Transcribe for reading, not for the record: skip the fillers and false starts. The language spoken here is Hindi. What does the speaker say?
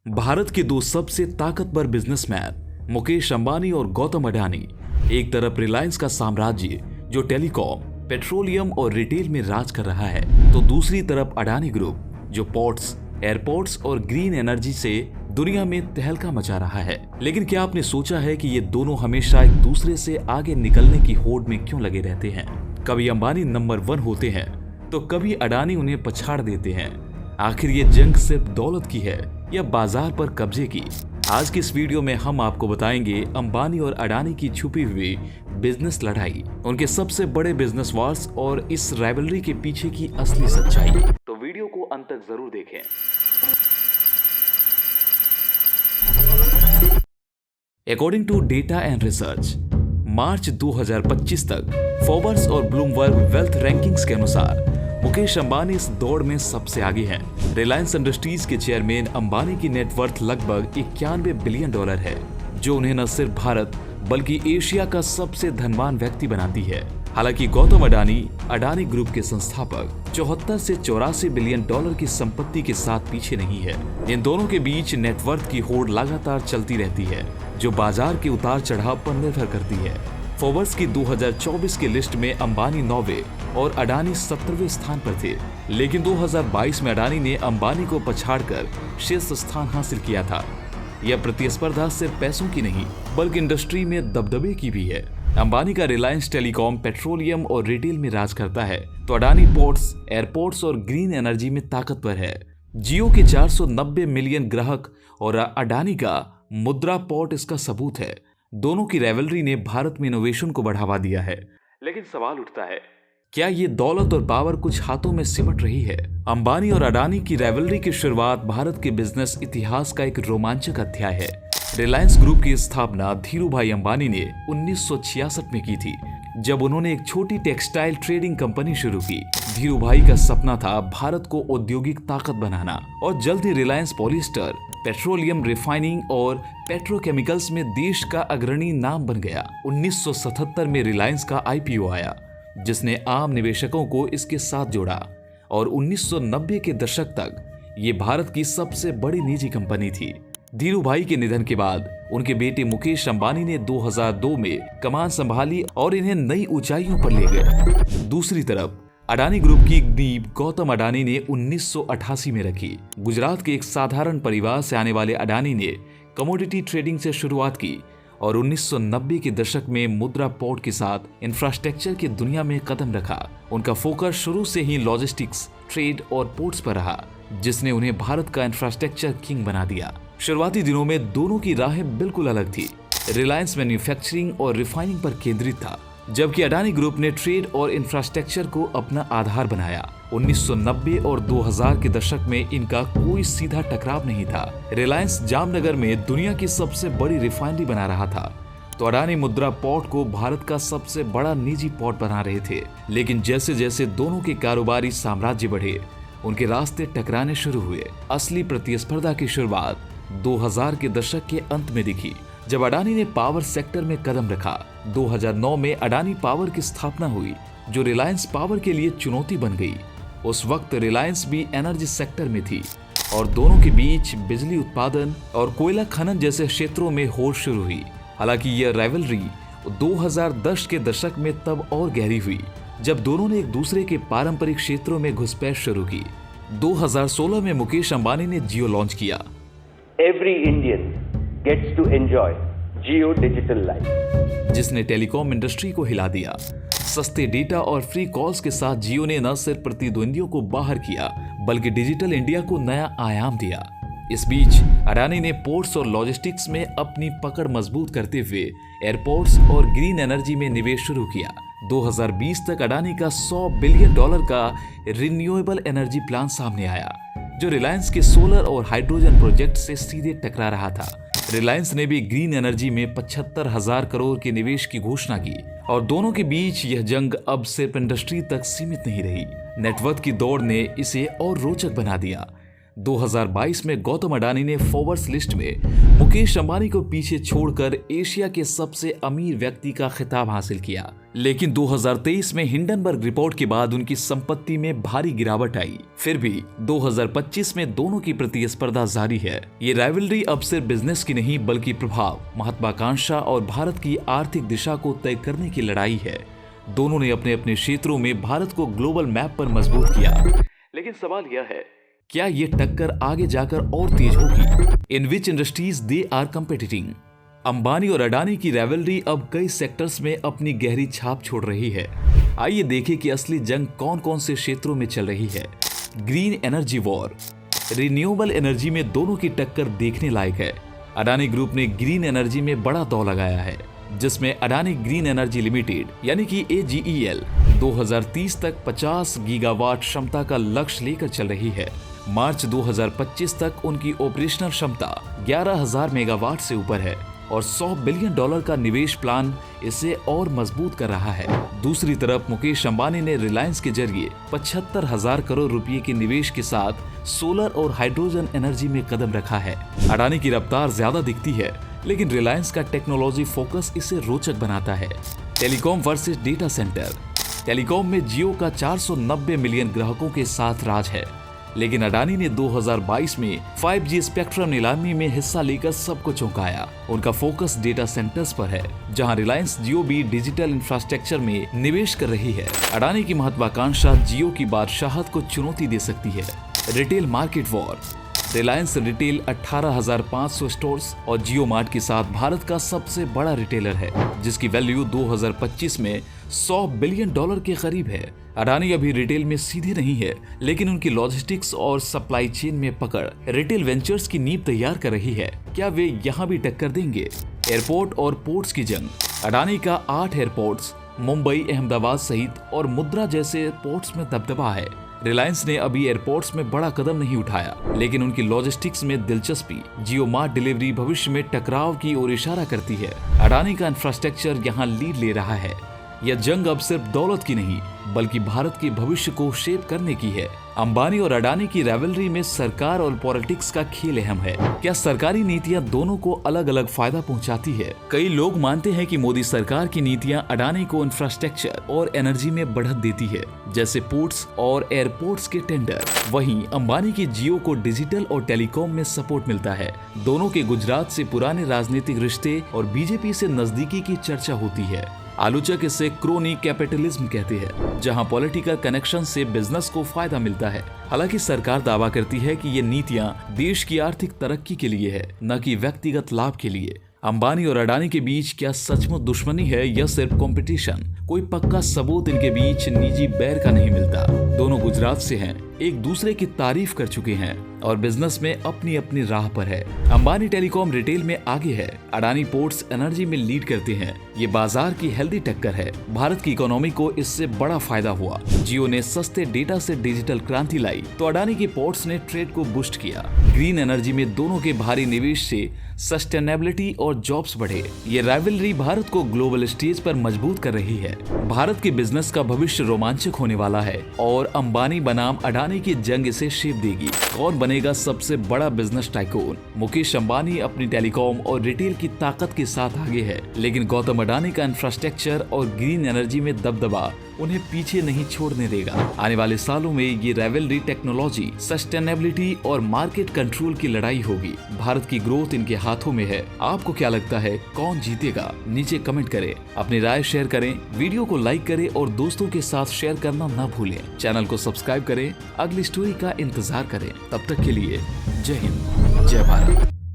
भारत के दो सबसे ताकतवर बिजनेसमैन मुकेश अंबानी और गौतम अडानी, एक तरफ रिलायंस का साम्राज्य जो टेलीकॉम, पेट्रोलियम और रिटेल में राज कर रहा है, तो दूसरी तरफ अडानी ग्रुप जो पोर्ट्स, एयरपोर्ट्स और ग्रीन एनर्जी से दुनिया में तहलका मचा रहा है। लेकिन क्या आपने सोचा है कि ये दोनों हमेशा एक दूसरे से आगे निकलने की होड़ में क्यों लगे रहते हैं? कभी अंबानी नंबर 1 होते हैं तो कभी अडानी उन्हें पछाड़ देते हैं। आखिर ये जंग सिर्फ दौलत की है या बाजार पर कब्जे की? आज की इस वीडियो में हम आपको बताएंगे अंबानी और अडानी की छुपी हुई बिजनेस लड़ाई, उनके सबसे बड़े बिजनेस वॉर्स और इस राइवलरी के पीछे की असली सच्चाई। तो वीडियो को अंत तक जरूर देखें। According to data and research, March 2025 तक फोर्ब्स और ब्लूमबर्ग वेल्थ रैंकिंग्स के अनुसार मुकेश अंबानी इस दौड़ में सबसे आगे हैं। रिलायंस इंडस्ट्रीज के चेयरमैन अंबानी की नेटवर्थ लगभग $91 बिलियन है, जो उन्हें न सिर्फ भारत बल्कि एशिया का सबसे धनवान व्यक्ति बनाती है। हालांकि गौतम अडानी ग्रुप के संस्थापक 74 से $84 बिलियन की संपत्ति के साथ पीछे नहीं है। इन दोनों के बीच नेटवर्थ की होड़ लगातार चलती रहती है, जो बाजार के उतार चढ़ाव पर निर्भर करती है। फोर्ब्स की 2024 की लिस्ट में अंबानी 9वें और अडानी 17वें स्थान पर थे, लेकिन 2022 में अडानी ने अंबानी को पछाड़कर शीर्ष स्थान हासिल किया था। यह प्रतिस्पर्धा सिर्फ पैसों की नहीं बल्कि इंडस्ट्री में दबदबे की भी है। अंबानी का रिलायंस टेलीकॉम, पेट्रोलियम और रिटेल में राज करता है, तो अडानी पोर्ट्स, एयरपोर्ट्स और ग्रीन एनर्जी में ताकतवर है। जियो के 490 मिलियन ग्राहक और अडानी का मुद्रा पोर्ट इसका सबूत है। दोनों की राइवलरी ने भारत में इनोवेशन को बढ़ावा दिया है। लेकिन सवाल उठता है, क्या ये दौलत और पावर कुछ हाथों में सिमट रही है? अंबानी और अडानी की राइवलरी की शुरुआत भारत के बिजनेस इतिहास का एक रोमांचक अध्याय है। रिलायंस ग्रुप की स्थापना धीरूभाई अंबानी ने 1966 में की थी, जब उन्होंने एक छोटी टेक्सटाइल ट्रेडिंग कंपनी शुरू की। धीरूभाई का सपना था भारत को औद्योगिक ताकत बनाना, और जल्द ही रिलायंस पॉलिएस्टर, पेट्रोलियम रिफाइनिंग और पेट्रोकेमिकल्स में देश का अग्रणी नाम बन गया। 1977 में रिलायंस का IPO आया, जिसने आम निवेशकों को इसके साथ जोड़ा, और 1990 के दशक तक ये भारत की सबसे बड़ी निजी कंपनी थी। धीरूभाई के निधन के बाद उनके बेटे मुकेश अंबानी ने 2002 में कमान संभाली और इन्हें नई ऊंचाइयों पर ले गए। दूसरी तरफ अडानी ग्रुप की नींव गौतम अडानी ने 1988 में रखी। गुजरात के एक साधारण परिवार से आने वाले अडानी ने कमोडिटी ट्रेडिंग से शुरुआत की और 1990 के दशक में मुद्रा पोर्ट के साथ इंफ्रास्ट्रक्चर की दुनिया में कदम रखा। उनका फोकस शुरू से ही लॉजिस्टिक्स, ट्रेड और पोर्ट्स पर रहा, जिसने उन्हें भारत का इंफ्रास्ट्रक्चर किंग बना दिया। शुरुआती दिनों में दोनों की राहें बिल्कुल अलग थी। रिलायंस मैन्युफैक्चरिंग और रिफाइनिंग पर केंद्रित था, जबकि अडानी ग्रुप ने ट्रेड और इंफ्रास्ट्रक्चर को अपना आधार बनाया। 1990 और 2000 के दशक में इनका कोई सीधा टकराव नहीं था। रिलायंस जामनगर में दुनिया की सबसे बड़ी रिफाइनरी बना रहा था, तो अडानी मुद्रा पोर्ट को भारत का सबसे बड़ा निजी पोर्ट बना रहे थे। लेकिन जैसे जैसे दोनों के कारोबारी साम्राज्य बढ़े, उनके रास्ते टकराने शुरू हुए। असली प्रतिस्पर्धा की शुरुआत 2000 के दशक के अंत में दिखी, जब अडानी ने पावर सेक्टर में कदम रखा। 2009 में अडानी पावर की स्थापना हुई, जो रिलायंस पावर के लिए चुनौती बन गई। उस वक्त रिलायंस भी एनर्जी सेक्टर में थी और दोनों के बीच बिजली उत्पादन और कोयला खनन जैसे क्षेत्रों में होड़ शुरू हुई। हालांकि यह राइवलरी 2010 के दशक में तब और गहरी हुई, जब दोनों ने एक दूसरे के पारंपरिक क्षेत्रों में घुसपैठ शुरू की। 2016 में मुकेश अंबानी ने जियो लॉन्च किया। Every Indian gets to enjoy Jio Digital Life, जिसने टेलीकॉम इंडस्ट्री को हिला दिया। सस्ते डेटा और फ्री कॉल्स के साथ जियो ने न सिर्फ प्रतिद्वंदियों को बाहर किया, बल्कि डिजिटल इंडिया को नया आयाम दिया। इस बीच अडानी ने पोर्ट्स और लॉजिस्टिक्स में अपनी पकड़ मजबूत करते हुए एयरपोर्ट्स और ग्रीन एनर्जी में निवेश शुरू किया। 2020 तक अडानी का $100 बिलियन का रिन्यूएबल एनर्जी प्लान सामने आया, जो रिलायंस के सोलर और हाइड्रोजन प्रोजेक्ट से सीधे टकरा रहा था। रिलायंस ने भी ग्रीन एनर्जी में 75,000 करोड़ के निवेश की घोषणा की, और दोनों के बीच यह जंग अब सिर्फ इंडस्ट्री तक सीमित नहीं रही। नेटवर्थ की दौड़ ने इसे और रोचक बना दिया। 2022 में गौतम अडानी ने फोर्ब्स लिस्ट में मुकेश अंबानी को पीछे छोड़कर एशिया के सबसे अमीर व्यक्ति का खिताब हासिल किया। लेकिन 2023 में हिंडनबर्ग रिपोर्ट के बाद उनकी संपत्ति में भारी गिरावट आई। फिर भी 2025 में दोनों की प्रतिस्पर्धा जारी है। ये राइवलरी अब सिर्फ बिजनेस की नहीं बल्कि प्रभाव, महत्वाकांक्षा और भारत की आर्थिक दिशा को तय करने की लड़ाई है। दोनों ने अपने अपने क्षेत्रों में भारत को ग्लोबल मैप पर मजबूत किया। लेकिन सवाल यह है, क्या ये टक्कर आगे जाकर और तेज होगी? In which industries they are competing? Ambani और अडानी की राइवलरी अब कई सेक्टर्स में अपनी गहरी छाप छोड़ रही है। आइए देखें कि असली जंग कौन कौन से क्षेत्रों में चल रही है। Green energy war. Renewable energy में दोनों की टक्कर देखने लायक है। अडानी ग्रुप ने ग्रीन एनर्जी में बड़ा दौर लगाया है, जिसमें अडानी ग्रीन एनर्जी लिमिटेड यानी कि AGEL 2030 तक 50 गीगावाट क्षमता का लक्ष्य लेकर चल रही है। मार्च 2025 तक उनकी ऑपरेशनल क्षमता 11,000 मेगावाट से ऊपर है और $100 बिलियन का निवेश प्लान इसे और मजबूत कर रहा है। दूसरी तरफ मुकेश अंबानी ने रिलायंस के जरिए 75,000 करोड़ रुपए के निवेश के साथ सोलर और हाइड्रोजन एनर्जी में कदम रखा है। अडानी की रफ्तार ज्यादा दिखती है, लेकिन रिलायंस का टेक्नोलॉजी फोकस इसे रोचक बनाता है। Telecom versus data centre. Telecom में जियो का 490 मिलियन ग्राहकों के साथ राज है, लेकिन अडानी ने 2022 में 5G स्पेक्ट्रम नीलामी में हिस्सा लेकर सबको चौंकाया। उनका फोकस डेटा सेंटर्स पर है, जहां रिलायंस जियो भी डिजिटल इंफ्रास्ट्रक्चर में निवेश कर रही है। अडानी की महत्वाकांक्षा जियो की बादशाहत को चुनौती दे सकती है। Retail market war. Reliance retail 18,500 stores और जियो मार्ट के साथ भारत का सबसे बड़ा रिटेलर है, जिसकी वैल्यू 2025 में $100 बिलियन के करीब है। अडानी अभी रिटेल में सीधे नहीं है, लेकिन उनकी लॉजिस्टिक्स और सप्लाई चेन में पकड़ रिटेल वेंचर्स की नींव तैयार कर रही है। क्या वे यहाँ भी टक्कर देंगे? एयरपोर्ट और पोर्ट्स की जंग। अडानी का 8 एयरपोर्ट्स मुंबई, अहमदाबाद सहित और मुद्रा जैसे पोर्ट्स में दबदबा है। रिलायंस ने अभी एयरपोर्ट्स में बड़ा कदम नहीं उठाया, लेकिन उनकी लॉजिस्टिक्स में दिलचस्पी जियो मार्ट डिलीवरी भविष्य में टकराव की ओर इशारा करती है। अडानी का इंफ्रास्ट्रक्चर यहाँ लीड ले रहा है। यह जंग अब सिर्फ दौलत की नहीं बल्कि भारत के भविष्य को शेप करने की है। अंबानी और अडानी की राइवलरी में सरकार और पॉलिटिक्स का खेल अहम है। क्या सरकारी नीतियां दोनों को अलग अलग फायदा पहुंचाती है? कई लोग मानते हैं कि मोदी सरकार की नीतियां अडानी को इंफ्रास्ट्रक्चर और एनर्जी में बढ़त देती है, जैसे पोर्ट्स और एयरपोर्ट्स के टेंडर। वहीं अंबानी की जियो को डिजिटल और टेलीकॉम में सपोर्ट मिलता है। दोनों के गुजरात से पुराने राजनीतिक रिश्ते और बीजेपी से नजदीकी की चर्चा होती है। आलोचक इसे क्रोनी कैपिटलिज्म कहते हैं, जहां पॉलिटिकल कनेक्शन से बिजनेस को फायदा मिलता है। हालांकि सरकार दावा करती है कि ये नीतियां देश की आर्थिक तरक्की के लिए है, न कि व्यक्तिगत लाभ के लिए। अंबानी और अडानी के बीच क्या सचमुच दुश्मनी है या सिर्फ कंपटीशन? कोई पक्का सबूत इनके बीच निजी बैर का नहीं मिलता। दोनों गुजरात से हैं, एक दूसरे की तारीफ कर चुके हैं और बिजनेस में अपनी अपनी राह पर है। अंबानी टेलीकॉम रिटेल में आगे है, अडानी पोर्ट्स एनर्जी में लीड करते हैं। ये बाजार की हेल्दी टक्कर है। भारत की इकोनॉमी को इससे बड़ा फायदा हुआ। जियो ने सस्ते डेटा से डिजिटल क्रांति लाई, तो अडानी के पोर्ट्स ने ट्रेड को बूस्ट किया। ग्रीन एनर्जी में दोनों के भारी निवेश से सस्टेनेबिलिटी और जॉब्स बढ़े। ये राइवलरी भारत को ग्लोबल स्टेज पर मजबूत कर रही है। भारत के बिजनेस का भविष्य रोमांचक होने वाला है और अंबानी बनाम अडानी की जंग इसे शेप देगी। कौन बनेगा सबसे बड़ा बिजनेस टाइकून? मुकेश अंबानी अपनी टेलीकॉम और रिटेल की ताकत के साथ आगे है, लेकिन गौतम अडानी का इंफ्रास्ट्रक्चर और ग्रीन एनर्जी में दबदबा उन्हें पीछे नहीं छोड़ने देगा। आने वाले सालों में ये राइवलरी टेक्नोलॉजी, सस्टेनेबिलिटी और मार्केट कंट्रोल की लड़ाई होगी। भारत की ग्रोथ इनके हाथों में है। आपको क्या लगता है, कौन जीतेगा? नीचे कमेंट करें, अपनी राय शेयर करें, वीडियो को लाइक करें और दोस्तों के साथ शेयर करना न भूलें। चैनल को सब्सक्राइब करें, अगली स्टोरी का इंतजार करें। तब तक के लिए जय हिंद, जय भारत।